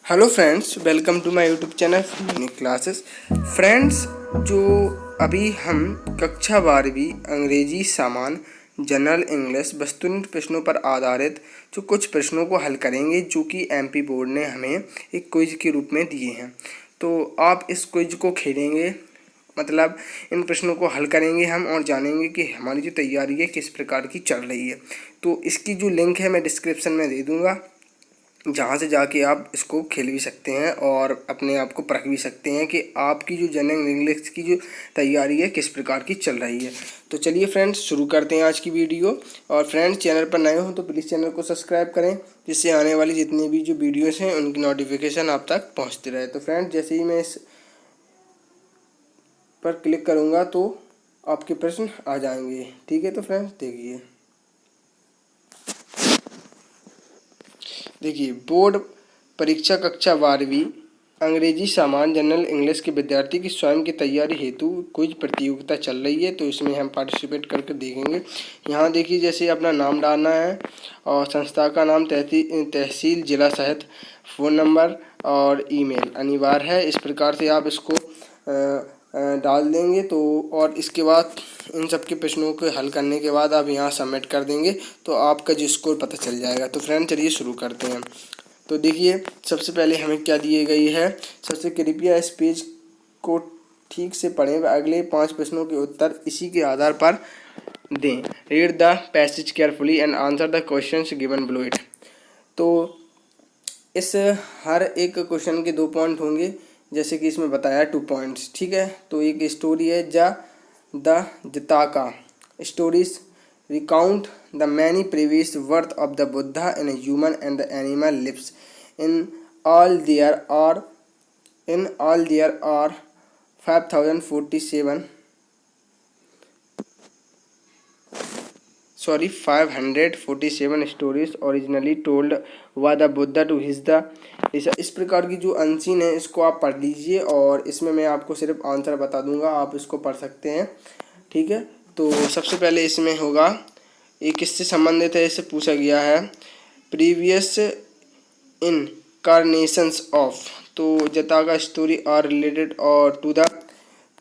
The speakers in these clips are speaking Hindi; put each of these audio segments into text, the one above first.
Hello friends, welcome to my YouTube channel unique classes. Friends, जो अभी हम कक्षा 12वीं अंग्रेजी सामान्य जनरल इंग्लिश वस्तुनिष्ठ प्रश्नों पर आधारित जो कुछ प्रश्नों को हल करेंगे, जो कि एमपी बोर्ड ने हमें एक क्विज के रूप में दिए हैं। तो आप इस क्विज को खेलेंगे, मतलब इन प्रश्नों को हल करेंगे हम और जानेंगे कि हमारी जो तैयारी है किस प्रकार की चल रही है। तो इसकी जो लिंक है मैं डिस्क्रिप्शन में दे दूँगा, जहाँ से जाके आप इसको खेल भी सकते हैं और अपने आप को परख भी सकते हैं कि आपकी जो जनरल इंग्लिश की जो तैयारी है किस प्रकार की चल रही है। तो चलिए फ्रेंड्स, शुरू करते हैं आज की वीडियो। और फ्रेंड्स, चैनल पर नए हो तो प्लीज़ चैनल को सब्सक्राइब करें, जिससे आने वाली जितनी भी जो वीडियोस हैं उनकी नोटिफिकेशन आप तक पहुँचती रहे। तो फ्रेंड्स, जैसे ही मैं इस पर क्लिक करूँगा तो आपके प्रश्न आ जाएंगे। ठीक है, तो फ्रेंड्स देखिए, बोर्ड परीक्षा कक्षा 12वीं अंग्रेजी सामान्य जनरल इंग्लिश के विद्यार्थी की स्वयं की तैयारी हेतु क्विज प्रतियोगिता चल रही है। तो इसमें हम पार्टिसिपेट करके देखेंगे। यहाँ देखिए, जैसे अपना नाम डालना है और संस्था का नाम, तहसील, जिला सहित फ़ोन नंबर और ईमेल अनिवार्य है। इस प्रकार से आप इसको डाल देंगे। तो और इसके बाद इन सब के प्रश्नों को हल करने के बाद आप यहाँ सबमिट कर देंगे तो आपका जो स्कोर पता चल जाएगा। तो फ्रेंड, चलिए शुरू करते हैं। तो देखिए, सबसे पहले हमें क्या दिए गई है। सबसे कृपया इस पेज को ठीक से पढ़ें व अगले 5 प्रश्नों के उत्तर इसी के आधार पर दें। Read the passage carefully and answer the questions given below it. तो इस हर एक क्वेश्चन के 2 पॉइंट होंगे, जैसे कि इसमें बताया 2 पॉइंट्स। ठीक है, तो एक स्टोरी है Jataka stories recount the many previous births of the Buddha in human and the animal lives in all there are 547 stories originally told by the Buddha to his the. इस प्रकार की जो अनसीन है इसको आप पढ़ लीजिए और इसमें मैं आपको सिर्फ आंसर बता दूंगा, आप इसको पढ़ सकते हैं। ठीक है, तो सबसे पहले इसमें होगा, ये किससे संबंधित है, इससे पूछा गया है प्रीवियस इनकारनेशंस ऑफ। तो जताका स्टोरी आर रिलेटेड और टू द,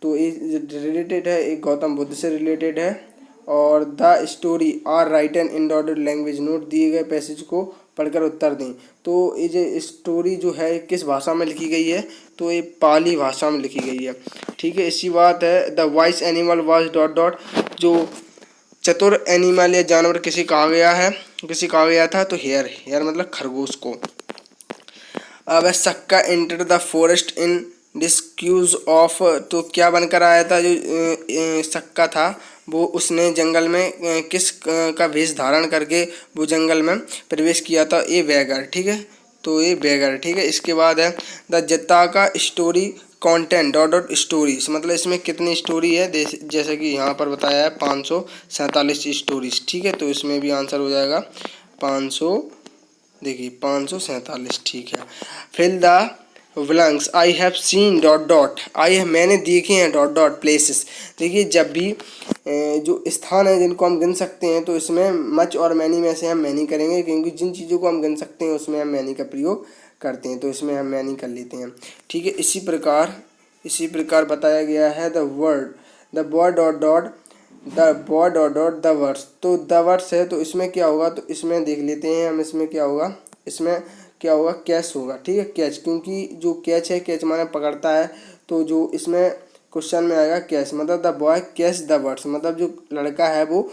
तो ये रिलेटेड है, एक गौतम बुद्ध से रिलेटेड है। और the story are written in dotted language, note दिए गए पैसेज को पढ़कर उत्तर दें। तो ये जो स्टोरी जो है किस भाषा में लिखी गई है, तो ये पाली भाषा में लिखी गई है। ठीक है, इसी बात है। The vice animal was dot dot, जो चतुर एनिमल या जानवर किसी कहा गया था, तो हेयर मतलब खरगोश को। अब Sakka enter the forest in disguise of, तो क्या बनकर आया था जो सक्का था, वो उसने जंगल में किस का वेश धारण करके वो जंगल में प्रवेश किया था, ये बैगर। ठीक है, तो ये बैगर। ठीक है, इसके बाद है the Jataka story content dot dot stories, मतलब इसमें कितनी स्टोरी है, जैसे कि यहाँ पर बताया है 547 स्टोरीज। ठीक है, तो इसमें भी आंसर हो जाएगा 547। ठीक है, fill the blanks I have seen dot dot, मैंने देखे हैं डॉट डॉट प्लेसेस। देखिए, जब भी जो स्थान है जिनको हम गिन सकते हैं, तो इसमें मच और मैनी में से हम मैनी करेंगे, क्योंकि जिन चीज़ों को हम गिन सकते हैं उसमें हम मैनी का प्रयोग करते हैं, तो इसमें हम मैनी कर लेते हैं। ठीक है, इसी प्रकार बताया गया है the boy dot dot the words. तो द वर्ड्स है, तो इसमें क्या होगा, तो इसमें देख लेते हैं हम, इसमें क्या होगा, कैच होगा। ठीक है, कैच, क्योंकि जो कैच है, कैच माने पकड़ता है, तो जो इसमें क्वेश्चन में आएगा कैच, मतलब the boy catch the words, मतलब जो लड़का है वो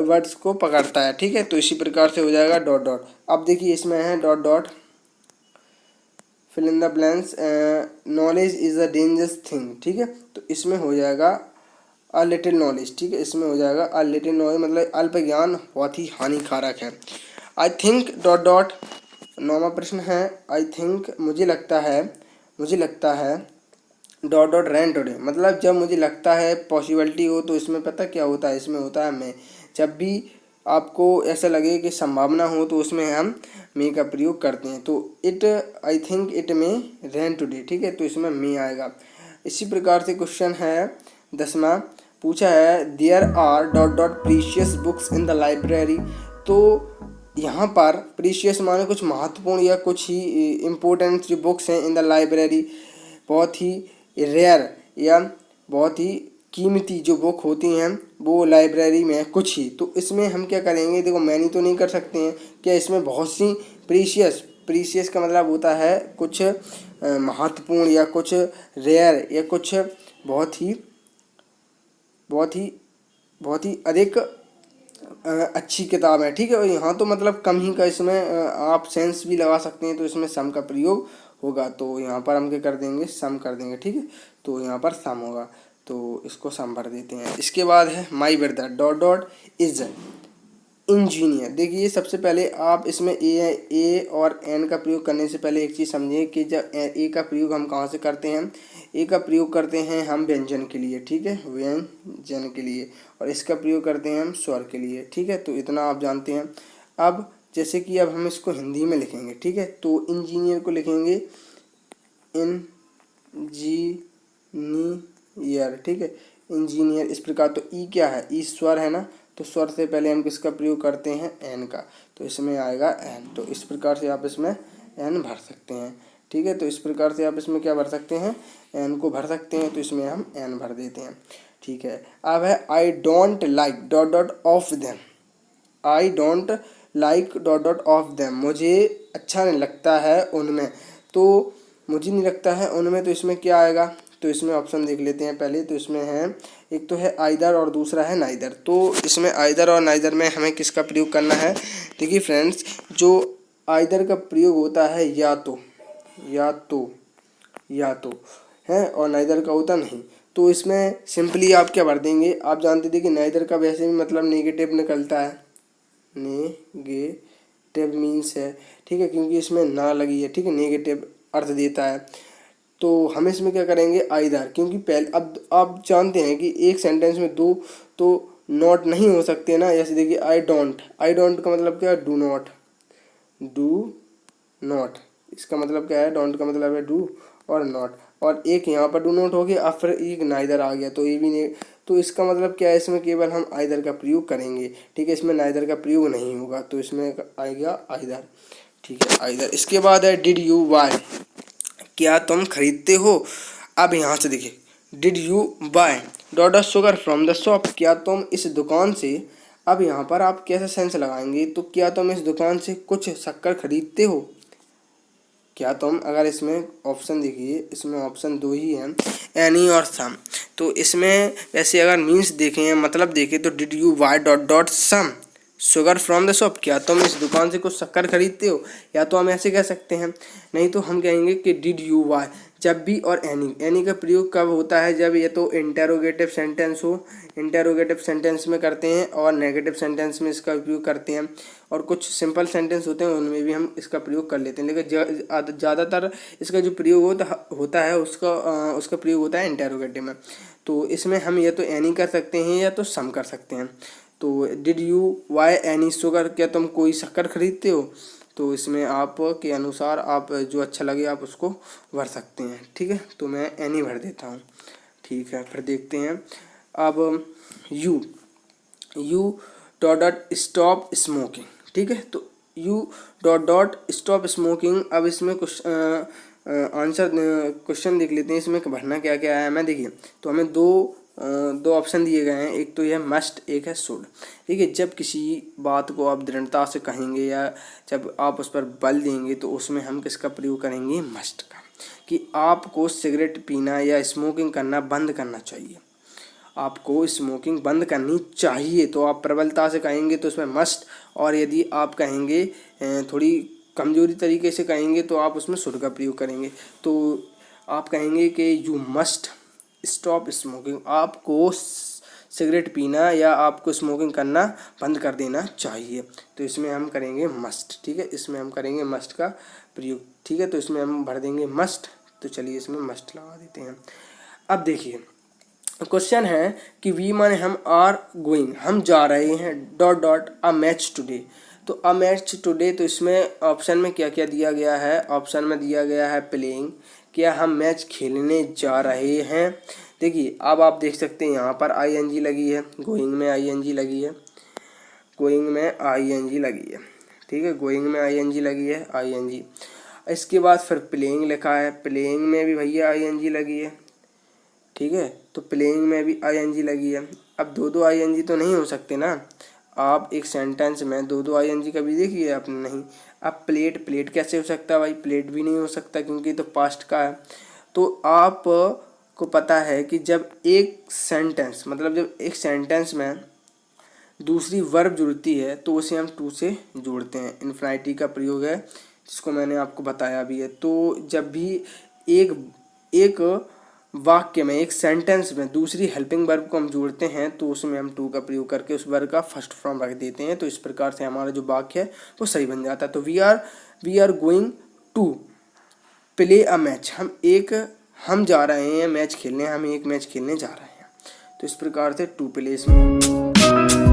वर्ड्स को पकड़ता है। ठीक है, तो इसी प्रकार से हो जाएगा डॉट डॉट। अब देखिए, इसमें है dot dot fill in the blanks, knowledge is a dangerous thing. ठीक है, तो इसमें हो जाएगा अ लिटिल नॉलेज। ठीक है, इसमें हो जाएगा अ लिटिल नॉलेज, मतलब अल्प ज्ञान बहुत ही हानिकारक है। आई थिंक डॉट डॉट, 9वां प्रश्न है, आई थिंक मुझे लगता है डॉट डॉट रैन टुडे, मतलब जब मुझे लगता है पॉसिबिलिटी हो, तो इसमें पता क्या होता है, इसमें होता है मैं। जब भी आपको ऐसा लगे कि संभावना हो, तो उसमें हम मे का प्रयोग करते हैं। तो I think it may rain today. ठीक है, तो इसमें मे आएगा। इसी प्रकार से क्वेश्चन है 10वां, पूछा है there are dot dot precious books in the library. तो यहाँ पर प्रीशियस माने कुछ महत्वपूर्ण या कुछ ही इम्पोर्टेंट जो बुक्स हैं इन द लाइब्रेरी, बहुत ही रेयर या बहुत ही कीमती जो बुक होती हैं वो लाइब्रेरी में कुछ ही। तो इसमें हम क्या करेंगे, देखो मैनी तो नहीं कर सकते हैं, क्या इसमें बहुत सी प्रीशियस, प्रीशियस का मतलब होता है कुछ महत्वपूर्ण या कुछ रेयर या कुछ बहुत ही बहुत ही बहुत ही अधिक अच्छी किताब है, ठीक है। और यहाँ तो मतलब कम ही का इसमें आप सेंस भी लगा सकते हैं, तो इसमें सम का प्रयोग होगा। तो यहाँ पर हम क्या कर देंगे, सम कर देंगे, ठीक है। तो यहाँ पर सम होगा, तो इसको सम भर देते हैं। इसके बाद है my brother dot dot is engineer. देखिए सबसे पहले आप इसमें ए और एन का प्रयोग करने से पहले एक चीज़ समझिए कि जब ए का प्रयोग हम कहाँ से करते हैं, ए का प्रयोग करते हैं हम व्यंजन के लिए, ठीक है, व्यंजन के लिए, और इसका प्रयोग करते हैं हम स्वर के लिए, ठीक है। तो इतना आप जानते हैं। अब जैसे कि अब हम इसको हिंदी में लिखेंगे, ठीक है, तो इंजीनियर को लिखेंगे इंजीनियर, ठीक है, इंजीनियर इस प्रकार। तो ई क्या है, ई स्वर है ना, तो स्वर से पहले हम किसका प्रयोग करते हैं, एन का, तो इसमें आएगा एन। तो इस प्रकार से आप इसमें एन भर सकते हैं, ठीक है। तो इस प्रकार से आप इसमें क्या भर सकते हैं, एन को भर सकते हैं। तो इसमें हम एन भर देते हैं, ठीक है। अब है I don't like dot dot of them, I don't like dot dot of them, मुझे अच्छा नहीं लगता है उनमें, तो मुझे नहीं लगता है उनमें, तो इसमें क्या आएगा, तो इसमें ऑप्शन देख लेते हैं पहले। तो इसमें है, एक तो है आइदर और दूसरा है नाइदर। तो इसमें आइदर और नाइदर में हमें किसका प्रयोग करना है, देखिए फ्रेंड्स, जो आइदर का प्रयोग होता है या तो है, और नाइदर का होता नहीं। तो इसमें सिंपली आप क्या भर देंगे, आप जानते थे कि नाइदर का वैसे भी मतलब नेगेटिव निकलता है, नेगेटिव मीन्स है, ठीक है, क्योंकि इसमें ना लगी है, ठीक है, नेगेटिव अर्थ देता है। तो हम इसमें क्या करेंगे, आइदर, क्योंकि पहले अब आप जानते हैं कि एक सेंटेंस में दो तो नॉट नहीं हो सकते ना। जैसे देखिए आई डोंट का मतलब क्या है, डू नॉट, इसका मतलब क्या है, डोंट का मतलब है डू और नॉट, और एक यहाँ पर डू नॉट हो गया, अब फिर एक नाइदर आ गया, तो ये भी नहीं। तो इसका मतलब क्या है, इसमें केवल हम आइदर का प्रयोग करेंगे, ठीक है, इसमें नाइदर का प्रयोग नहीं होगा। तो इसमें आएगा आइदर, ठीक है, आइदर। इसके बाद है डिड यू बाय, क्या तुम खरीदते हो। अब यहाँ से देखिए, did you buy dot dot sugar from the shop, क्या तुम इस दुकान से। अब यहाँ पर आप कैसा सेंस लगाएंगे, तो क्या तुम इस दुकान से कुछ शक्कर खरीदते हो, क्या तुम। अगर इसमें ऑप्शन देखिए, इसमें ऑप्शन दो ही हैं, एनी और सम। तो इसमें वैसे अगर मीन्स देखें, मतलब देखें, तो did you buy dot dot some sugar from the shop, क्या तुम इस दुकान से कुछ शक्कर खरीदते हो, या तो हम ऐसे कह सकते हैं, नहीं तो हम कहेंगे कि डिड यू बाय। जब भी और एनी का प्रयोग कब होता है, जब ये तो इंटेरोगेटिव सेंटेंस हो, इंटेरोगेटिव सेंटेंस में करते हैं, और नेगेटिव सेंटेंस में इसका उपयोग करते हैं, और कुछ सिंपल सेंटेंस होते हैं उनमें भी हम इसका प्रयोग कर लेते हैं। लेकिन ज़्यादातर इसका जो प्रयोग होता है उसका प्रयोग होता है इंटेरोगेटिव में। तो इसमें हम या तो एनी कर सकते हैं या तो सम कर सकते हैं। तो did you by any sugar, क्या तुम कोई शक्कर खरीदते हो। तो इसमें आप के अनुसार आप जो अच्छा लगे आप उसको भर सकते हैं, ठीक है। तो मैं एनी भर देता हूँ, ठीक है। फिर देखते हैं अब U dot dot stop smoking, ठीक है। तो U dot dot stop smoking. अब इसमें कुछ आंसर क्वेश्चन देख लेते हैं, इसमें भरना क्या क्या है हमें। देखिए, तो हमें दो ऑप्शन दिए गए हैं, एक तो यह मस्ट, एक है शुड, ठीक है। जब किसी बात को आप दृढ़ता से कहेंगे या जब आप उस पर बल देंगे, तो उसमें हम किसका प्रयोग करेंगे, मस्ट का, कि आपको सिगरेट पीना या स्मोकिंग करना बंद करना चाहिए, आपको स्मोकिंग बंद करनी चाहिए। तो आप प्रबलता से कहेंगे तो उसमें मस्ट, और यदि आप कहेंगे थोड़ी कमजोरी तरीके से कहेंगे तो आप उसमें शुड का प्रयोग करेंगे। तो आप कहेंगे कि यू मस्ट स्टॉप स्मोकिंग, आपको सिगरेट पीना या आपको स्मोकिंग करना बंद कर देना चाहिए। तो इसमें हम करेंगे मस्ट, ठीक है, इसमें हम करेंगे मस्ट का प्रयोग, ठीक है। तो इसमें हम भर देंगे मस्ट। तो चलिए इसमें मस्ट लगा देते हैं। अब देखिए क्वेश्चन है कि वी माने हम आर गोइंग, हम जा रहे हैं dot dot a match today. तो अ मैच टुडे, तो इसमें ऑप्शन में क्या क्या दिया गया है, ऑप्शन में दिया गया है प्लेइंग, क्या हम मैच खेलने जा रहे हैं। देखिए अब आप देख सकते हैं यहाँ पर आईएनजी लगी है, गोइंग में आईएनजी लगी है, गोइंग में आईएनजी लगी है, ठीक है। गोइंग में आईएनजी लगी है, आईएनजी। इसके बाद फिर प्लेइंग लिखा है, प्लेइंग में भी भैया आईएनजी लगी है, ठीक है। तो प्लेइंग में भी आईएनजी लगी है। अब दो दो आईएनजी तो नहीं हो सकते ना, आप एक सेंटेंस में दो दो आईएनजी कभी देखिए आपने, नहीं। अब प्लेट, प्लेट कैसे हो सकता है भाई, प्लेट भी नहीं हो सकता क्योंकि तो पास्ट का है। तो आप को पता है कि जब एक सेंटेंस, मतलब जब एक सेंटेंस में दूसरी वर्ब जुड़ती है तो उसे हम टू से जोड़ते हैं। इन्फिनिटी का प्रयोग है जिसको मैंने आपको बताया भी है। तो जब भी एक वाक्य में, एक सेंटेंस में दूसरी हेल्पिंग वर्ब को हम जोड़ते हैं तो उसमें हम टू का प्रयोग करके उस वर्ब का फर्स्ट फॉर्म रख देते हैं। तो इस प्रकार से हमारा जो वाक्य है वो सही बन जाता है। तो we are going to play a match, हम जा रहे हैं मैच खेलने, हम एक मैच खेलने जा रहे हैं। तो इस प्रकार से टू प्ले इसमें